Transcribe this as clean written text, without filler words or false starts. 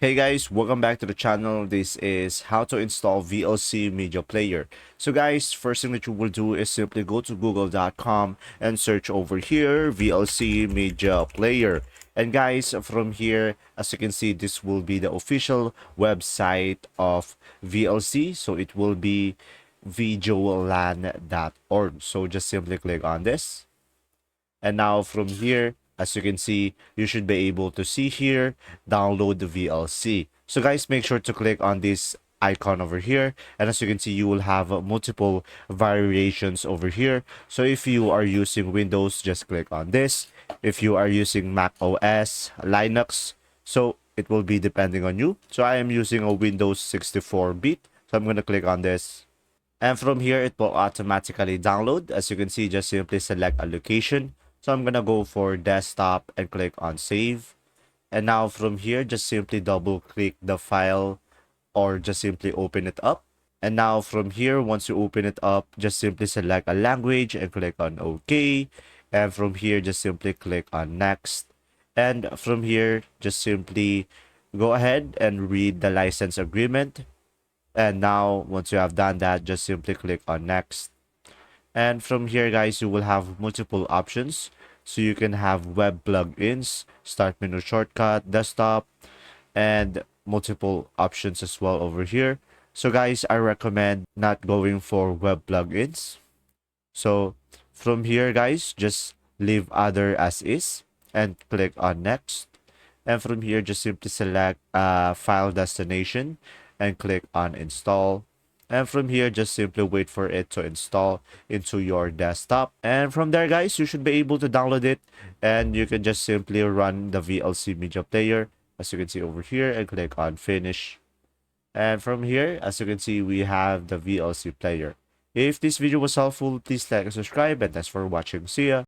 Hey guys, welcome back to the channel. This is how to install VLC media player. So guys, first thing that you will do is simply go to google.com and search over here VLC media player. And guys, from here, as you can see, this will be the official website of VLC. So it will be vjolan.org. So just simply click on this. And now from here, as you can see, you should be able to see here, download the VLC. So guys, make sure to click on this icon over here. And as you can see, you will have multiple variations over here. So if you are using Windows, just click on this. If you are using Mac OS, Linux, so it will be depending on you. So I am using a Windows 64-bit. So I'm going to click on this. And from here, it will automatically download. As you can see, just simply select a location. So I'm gonna go for desktop and click on save. And now from here, just simply double click the file or just simply open it up. And now from here, once you open it up, just simply select a language and click on OK. And from here, just simply click on next. And from here, just simply go ahead and read the license agreement. And now, once you have done that, just simply click on next. And from here, guys, you will have multiple options. So you can have web plugins, start menu shortcut, desktop, and multiple options as well over here. So guys, I recommend not going for web plugins. So from here, guys, just leave other as is and click on next. And from here, just simply select file destination and click on install. And from here, just simply wait for it to install into your desktop. And from there, guys, you should be able to download it. And you can just simply run the VLC media player, as you can see over here, and click on finish. And from here, as you can see, we have the VLC player. If this video was helpful, please like and subscribe. And thanks for watching. See ya.